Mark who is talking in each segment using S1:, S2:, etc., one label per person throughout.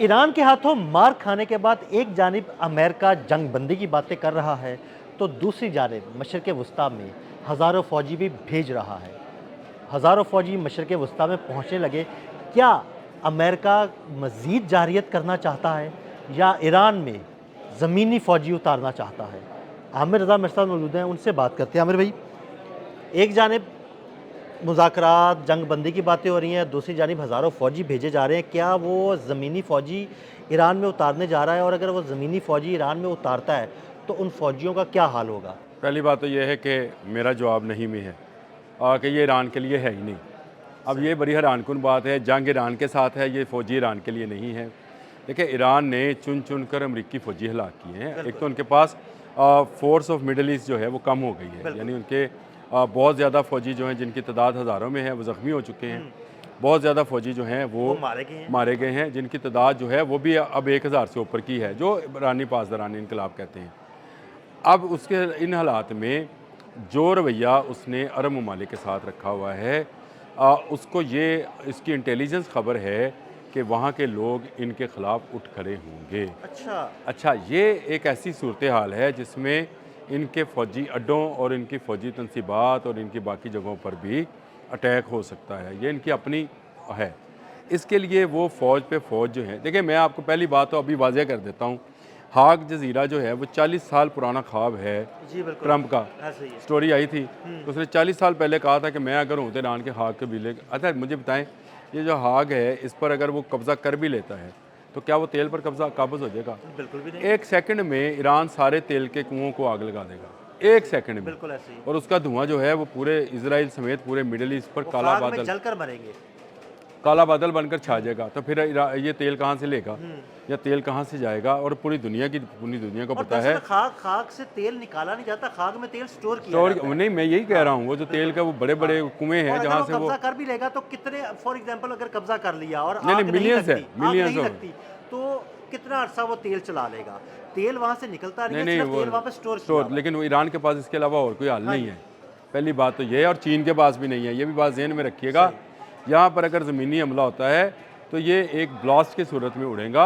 S1: Iran के हाथों मार खाने के बाद एक जानिब अमेरिका जंग बंदी की बातें कर रहा है, तो दूसरी जानिब मशरिक़ वस्ती में हज़ारों फ़ौजी भी भेज रहा है। हज़ारों फ़ौजी मशरिक़ वस्ती में पहुँचने लगे। क्या अमेरिका मज़ीद जारियत करना चाहता है या ईरान में ज़मीनी फ़ौजी उतारना चाहता है? आमिर रज़ा मेरे साथ मौजूद हैं, उनसे बात करते हैं। आमिर भाई, एक जानिब मुज़ाकरात, जंग बंदी की बातें हो रही हैं, दूसरी जानिब हज़ारों फ़ौजी भेजे जा रहे हैं। क्या वो ज़मीनी फ़ौजी ईरान में उतारने जा रहा है? और अगर वो ज़मीनी फ़ौजी ईरान में उतारता है, तो उन फ़ौजियों का क्या हाल होगा?
S2: पहली बात तो ये है कि मेरा जवाब नहीं में है कि ये ईरान के लिए है ही नहीं। अब ये बड़ी हैरानकुन बात है, जंग ईरान के साथ है, ये फ़ौजी ईरान के लिए नहीं है। देखिए, ईरान ने चुन चुन कर अमरीकी फ़ौजी हलाक किए हैं। एक तो उनके पास फ़ोर्स ऑफ मिडल ईस्ट जो है वो कम हो गई है, यानी उनके बहुत ज़्यादा फ़ौजी जो हैं, जिनकी तादाद हज़ारों में है, वो ज़ख्मी हो चुके हैं। बहुत ज़्यादा फ़ौजी जो हैं वो मारे गए हैं, जिनकी तादाद जो है वो भी अब 1000 से ऊपर की है, जो ईरानी पासदारानी इनकलाब कहते हैं। अब उसके इन हालात में जो रवैया उसने अरब ममालिक के साथ रखा हुआ है, उसको ये इसकी इंटेलिजेंस ख़बर है कि वहाँ के लोग इनके ख़िलाफ़ उठ खड़े होंगे। अच्छा, ये एक ऐसी सूरत हाल है जिसमें इनके फ़ौजी अड्डों और इनकी फ़ौजी तनसीबात और इनकी बाकी जगहों पर भी अटैक हो सकता है। ये इनकी अपनी है। इसके लिए वो फ़ौज पे फ़ौज जो है, देखिए मैं आपको पहली बात तो अभी वाज़ेह कर देता हूँ, हाग जज़ीरा जो है वो 40 साल पुराना ख्वाब है ट्रंप का। स्टोरी आई थी तो उसने 40 साल पहले कहा था कि मैं अगर हूँ तो ईरान के हाग के बिले। अच्छा मुझे बताएं, ये जो हाग है इस पर अगर वो कब्ज़ा कर भी लेता है तो क्या वो तेल पर कब्ज़ा काबज़ हो जाएगा?
S1: बिल्कुल भी नहीं।
S2: एक सेकंड में ईरान सारे तेल के कुओं को आग लगा देगा, एक सेकंड में।
S1: बिल्कुल ऐसे ही।
S2: और उसका धुआं जो है वो पूरे इसराइल समेत पूरे मिडल ईस्ट पर
S1: वो
S2: काला
S1: खाक में
S2: बादल
S1: जलकर मरेंगे।
S2: काला बादल बनकर छा जाएगा। तो फिर ये तेल कहाँ से लेगा या तेल कहाँ से जाएगा? और पूरी दुनिया को
S1: और
S2: पता है।
S1: दरअसल खाक से तेल निकाला नहीं जाता, खाक में तेल स्टोर किया
S2: स्टोर
S1: जाता है।
S2: नहीं, मैं यही कह रहा हूँ, वो जो तेल का वो बड़े बड़े कुएं
S1: और
S2: हैं
S1: अगर
S2: जहाँ
S1: वो
S2: से वो
S1: कब्जा कर भी लेगा तो कितने, फॉर एग्जांपल अगर कब्जा कर लिया और
S2: नहीं
S1: आग नहीं
S2: मिलियंस है,
S1: लगती,
S2: मिलियंस हो।
S1: तो कितना अरसा वो तेल चला लेगा? तेल वहां से निकलता नहीं
S2: नहीं
S1: है,
S2: नहीं
S1: सिर्फ
S2: वो
S1: तेल वहां पे स्टोर किया
S2: स्टोर,
S1: हुआ है।
S2: लेकिन वो ईरान के पास इसके अलावा और कोई हल
S1: हाँ
S2: नहीं
S1: जी।
S2: है। पहली बात तो ये है, और चीन के पास भी नहीं है, ये भी बात ज़हन में रखिएगा।
S1: सही।
S2: यहाँ पर अगर ज़मीनी हमला होता है तो ये एक ब्लास्ट की सूरत में उड़ेगा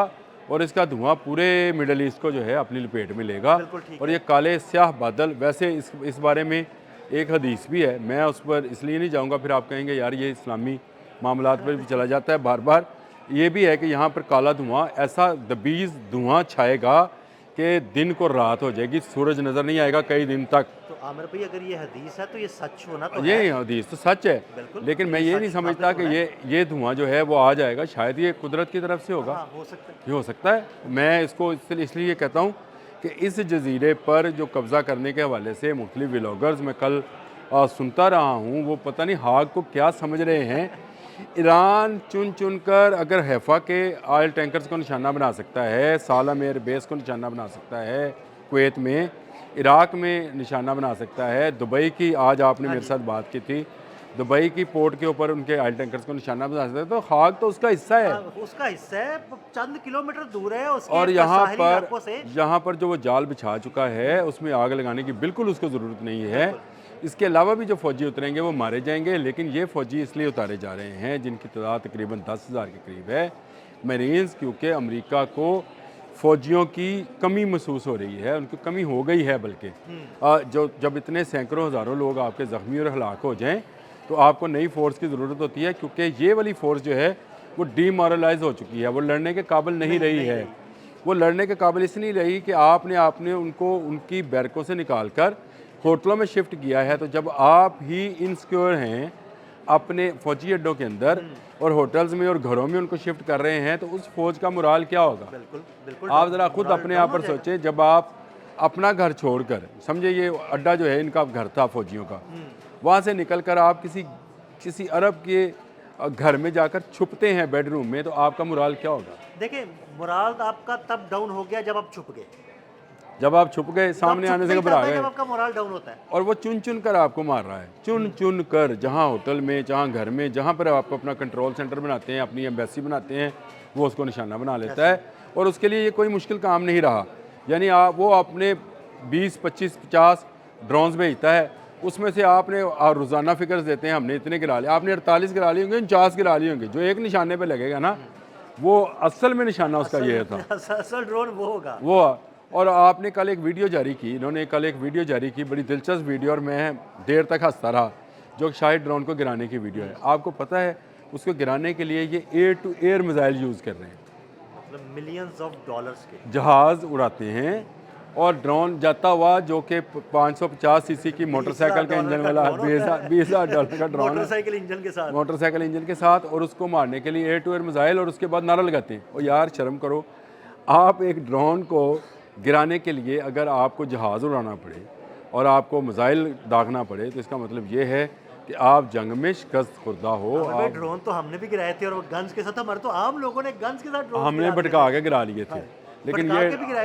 S2: और इसका धुआं पूरे मिडल ईस्ट को जो है अपनी लपेट में लेगा।
S1: बिल्कुल ठीक
S2: और
S1: है।
S2: ये काले स्याह बादल, वैसे इस बारे में एक हदीस भी है, मैं उस पर इसलिए नहीं जाऊँगा, फिर आप कहेंगे यार ये इस्लामी मामलात पर भी चला जाता है बार बार। ये भी है कि यहाँ पर काला धुआं, ऐसा दबीज़ धुआं छाएगा कि दिन को रात हो जाएगी, सूरज नज़र नहीं आएगा कई दिन तक।
S1: तो आमिर भाई, अगर ये हदीस है तो ये सच होना तो है।
S2: ये हदीस तो सच है,
S1: बिल्कुल,
S2: लेकिन
S1: तो
S2: मैं
S1: ये
S2: ये नहीं
S1: सच
S2: समझता
S1: साबित
S2: कि
S1: होना है।
S2: ये धुआं जो है वो आ जाएगा, शायद ये कुदरत की तरफ से होगा।
S1: हाँ, हो सकता है।
S2: ये हो सकता है। मैं इसको इसलिए कहता हूँ कि इस जजीरे पर जो कब्ज़ा करने के हवाले से मुख्तलिफ व्लॉगर्स मैं कल सुनता रहा हूँ, वो पता नहीं हाग को क्या समझ रहे हैं। ईरान चुन चुन कर अगर हैफा के ऑयल टैंकर्स को निशाना बना सकता है, सालम एयर बेस को निशाना बना सकता है, कुवैत में, इराक में निशाना बना सकता है, दुबई की आज आपने
S1: हाँ
S2: मेरे
S1: जी।
S2: साथ बात की थी, दुबई की पोर्ट के ऊपर उनके ऑयल टैंकर्स को निशाना बना सकता है, तो हाग तो उसका हिस्सा है।
S1: उसका हिस्सा है, चंद किलोमीटर दूर है उसके
S2: और यहाँ
S1: साहिली
S2: पर
S1: इलाकों से।
S2: जो वो जाल बिछा चुका है उसमें आग लगाने की बिल्कुल उसको ज़रूरत नहीं है।
S1: बिल्कुल।
S2: इसके अलावा भी जो फ़ौजी उतरेंगे वो मारे जाएंगे, लेकिन ये फ़ौजी इसलिए उतारे जा रहे हैं जिनकी तादाद तकरीबन 10,000 के करीब है, मरीन्स, क्योंकि अमेरिका को फ़ौजियों की कमी महसूस हो रही है, उनकी कमी हो गई है बल्कि। जो जब इतने सैकड़ों हज़ारों लोग आपके ज़ख्मी और हलाक हो जाएँ तो आपको नई फ़ोर्स की ज़रूरत होती है, क्योंकि ये वाली फ़ोर्स जो है वो डीमोरलाइज हो चुकी है, वो लड़ने के काबिल नहीं रही है। वो लड़ने के काबिल इसलिए नहीं रही कि आपने उनको उनकी बैरकों से निकाल कर होटलों में शिफ्ट किया है। तो जब आप ही इनसिक्योर हैं अपने फ़ौजी अड्डों के अंदर और होटल्स में और घरों में उनको शिफ्ट कर रहे हैं, तो उस फ़ौज का मुराल क्या होगा?
S1: बिल्कुल, बिल्कुल
S2: आप ज़रा खुद
S1: मोरल
S2: अपने
S1: डाउन
S2: आप
S1: हो
S2: पर
S1: जाएगा।
S2: सोचें, जब आप अपना घर छोड़कर, समझे ये अड्डा जो है इनका घर था फ़ौजियों का, वहाँ से निकल कर आप किसी अरब के घर में जाकर छुपते हैं बेडरूम में, तो आपका मुराल क्या होगा?
S1: देखिए, मोरल आपका तब डाउन हो गया जब आप छुप गए।
S2: जब आप छुप गए,
S1: तो आप
S2: सामने आने
S1: छुपते
S2: से
S1: ही
S2: घबरा
S1: तब है
S2: गए।
S1: जब आपका मोरल डाउन होता है।
S2: और वो चुन चुन कर आपको मार रहा है, चुन चुन कर, जहाँ होटल में, जहाँ घर में, जहाँ पर आप अपना कंट्रोल सेंटर बनाते हैं, अपनी एम्बेसी बनाते हैं, वो उसको निशाना बना लेता है। और उसके लिए ये कोई मुश्किल काम नहीं रहा। यानी वो अपने 20, 25, 50 ड्रोन्स भेजता है, उसमें से आपने रोज़ाना फिगर्स देते हैं हमने इतने गिरा लिए, आपने 48 गिरा लिए होंगे, 49 गिरा लिए होंगे, जो एक निशाने पर लगेगा ना, वो असल में निशाना उसका ये था,
S1: असल ड्रोन वो होगा।
S2: वो। और आपने कल एक वीडियो जारी की, इन्होंने कल एक वीडियो जारी की, बड़ी दिलचस्प वीडियो, और मैं देर तक हंसता रहा, जो शायद ड्रोन को गिराने की वीडियो है। आपको पता है उसको गिराने के लिए ये air to air missile use कर रहे हैं,
S1: मतलब मिलियंस ऑफ डॉलर्स के
S2: जहाज़ उड़ाते हैं, और ड्रोन जाता हुआ जो कि 550 सीसी की मोटरसाइकिल का इंजन वाला $20,000 का ड्रोन है,
S1: मोटरसाइकिल इंजन के साथ।
S2: मोटरसाइकिल इंजन के साथ, और उसको मारने के लिए एयर टू एयर मिसाइल, और उसके बाद नारा लगाते हैं। और यार शर्म करो, आप एक ड्रोन को गिराने के लिए अगर आपको जहाज़ उड़ाना पड़े और आपको मिसाइल दागना पड़े, तो इसका मतलब ये है कि आप जंग में शिकस्त खुर्दा हो।
S1: भाई ड्रोन तो हमने भी गिराए थे, और वो गन्स के साथ, हमारे तो आम लोगों ने गन्स के साथ ड्रोन
S2: हमने भटका के गिरा लिए थे, लेकिन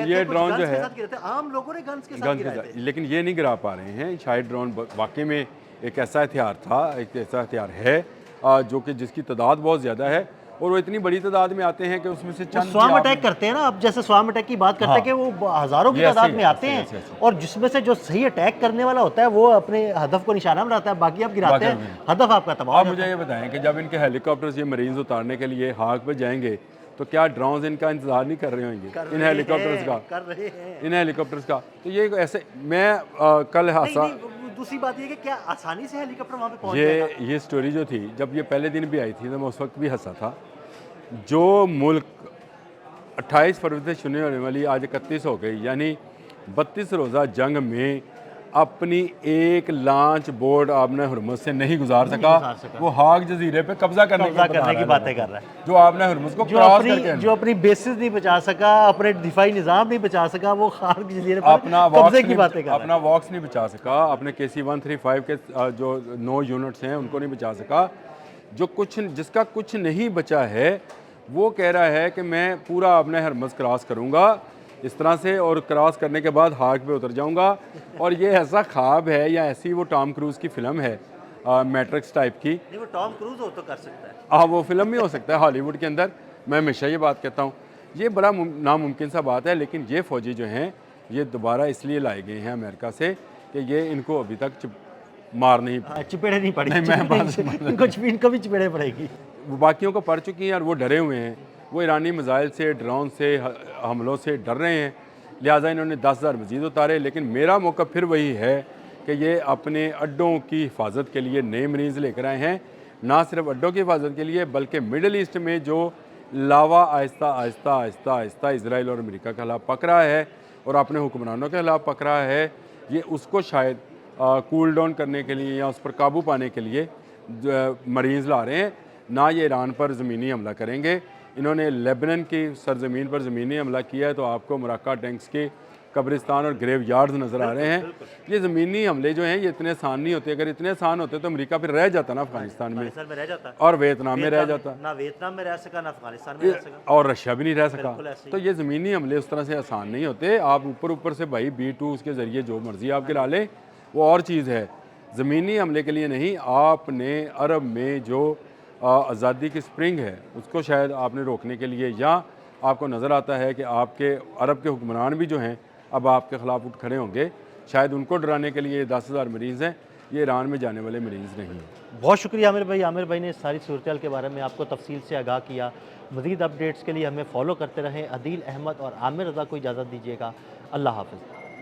S2: ये ड्रोन जो है
S1: आम लोगों ने गन्स के साथ
S2: गन के
S1: गिराए
S2: साथ, लेकिन ये नहीं गिरा पा रहे हैं। शायद ड्रोन वाकई में एक ऐसा हथियार था, एक ऐसा हथियार है जो कि जिसकी तादाद बहुत ज़्यादा है, और वो इतनी बड़ी तादाद में आते हैं कि उसमें से चंद
S1: स्वाम अटैक करते हैं ना। अब जैसे स्वाम अटैक की बात करते हैं कि वो हजारों की तादाद में आते हैं, और जिसमें से जो सही अटैक करने वाला होता है वो अपने हदफ को निशाना बनाता है, बाकी आप गिराते हैं, हदफ आपका तबाह।
S2: आप मुझे ये बताएं कि जब इनके हेलीकॉप्टर्स ये मरीज उतारने के लिए हाक पे जाएंगे, तो क्या ड्रोन इनका इंतजार नहीं कर रहे होंगे, इन हेलीकॉप्टर्स का,
S1: कर रहे हैं
S2: इन हेलीकॉप्टर्स का। तो ये ऐसे, मैं कल हादसा,
S1: दूसरी बात ये कि क्या आसानी से हेलीकॉप्टर वहाँ पे पहुँच जाएगा?
S2: ये स्टोरी जो थी, जब ये पहले दिन भी आई थी, तो मैं उस वक्त भी हंसा था। जो मुल्क 28 फरवरी से शुरू होने वाली आज 31 हो गई, यानी 32 रोज़ा जंग में अपनी एक लॉन्च बोर्ड आपने हुरमुज़ से नहीं गुजार सका, वो हाक जजीरे पे कब्जा करने
S1: की बातें कर रहा है।
S2: जो आपने हुरमुज़ को क्रॉस करके,
S1: जो अपनी बेसिस नहीं बचा सका, अपने दिफाई निज़ाम नहीं बचा सका, वो हाक जजीरे पे
S2: अपना
S1: कब्जे की बातें कर रहा है।
S2: अपना वॉक्स नहीं बचा सका, अपने KC 135 के जो 9 यूनिट्स हैं उनको नहीं बचा सका। जिसका कुछ नहीं बचा है, वो कह रहा है कि मैं पूरा अपने हरमज़ क्रॉस करूँगा इस तरह से, और क्रॉस करने के बाद हाक पे उतर जाऊँगा। और ये ऐसा ख्वाब है, या ऐसी वो टॉम क्रूज़ की फ़िल्म है मैट्रिक्स टाइप की।
S1: नहीं, वो टॉम क्रूज़ हो तो कर सकता है,
S2: हाँ, वो फिल्म भी हो सकता है हॉलीवुड के अंदर। मैं हमेशा ये बात कहता हूँ, ये बड़ा नामुमकिन सा बात है, लेकिन ये फ़ौजी जो हैं ये दोबारा इसलिए लाए गए हैं अमेरिका से कि ये इनको अभी तक मार नहीं,
S1: चिपेड़े नहीं पड़ी, इनको भी चिपेड़े पड़ेगी।
S2: वो बाकियों को पड़ चुकी हैं, और वो डरे हुए हैं, वो ईरानी मिसाइल से, ड्रोन से, हमलों से डर रहे हैं, लिहाजा इन्होंने 10,000 मजीद उतारे। लेकिन मेरा मौका फिर वही है कि ये अपने अड्डों की हिफाजत के लिए नए मरीज़ लेकर आए हैं, ना सिर्फ अड्डों की हिफाजत के लिए, बल्कि मिडल ईस्ट में जो लावा आहिस्ता आहिस्ता आहिस्ता आहिस्ता इसराइल और अमेरिका के खिलाफ पक रहा है, और अपने हुक्मरानों के खिलाफ पक रहा है, ये उसको शायद कूल डाउन करने के लिए या उस पर काबू पाने के लिए मरीज़ ला रहे हैं। ना ये ईरान पर ज़मीनी हमला करेंगे। इन्होंने लेबनान की सरजमीन पर ज़मीनी हमला किया है, तो आपको मराका टैंक्स के कब्रिस्तान और ग्रेव यार्ड्स नज़र आ रहे हैं। ये ज़मीनी हमले जो हैं ये इतने आसान नहीं होते। अगर इतने आसान होते तो अमेरिका फिर रह जाता ना अफगानिस्तान में
S1: रह जाता,
S2: और वियतनाम में रह जाता,
S1: ना वियतनाम में रह सका, ना अफगानिस्तान में रह सका,
S2: और रशिया भी नहीं रह सका। तो ये ज़मीनी हमले उस तरह से आसान नहीं होते। आप ऊपर से भाई B2 उसके ज़रिए जो मर्ज़ी आप गिरा लें, वो और चीज़ है। ज़मीनी हमले के लिए नहीं, आपने अरब में जो आज़ादी की स्प्रिंग है उसको शायद आपने रोकने के लिए, या आपको नज़र आता है कि आपके अरब के हुक्मरान भी जो हैं अब आपके ख़िलाफ़ उठ खड़े होंगे, शायद उनको डराने के लिए 10,000 मरीज़ हैं, ये ईरान में जाने वाले मरीज़ नहीं हैं।
S1: बहुत शुक्रिया आमिर भाई ने सारी सूरत के बारे में आपको तफसील से आगाह किया। मज़ीद अपडेट्स के लिए हमें फॉलो करते रहें। अदील अहमद और आमिर रज़ा को इजाज़त दीजिएगा। अल्लाह हाफ़िज़।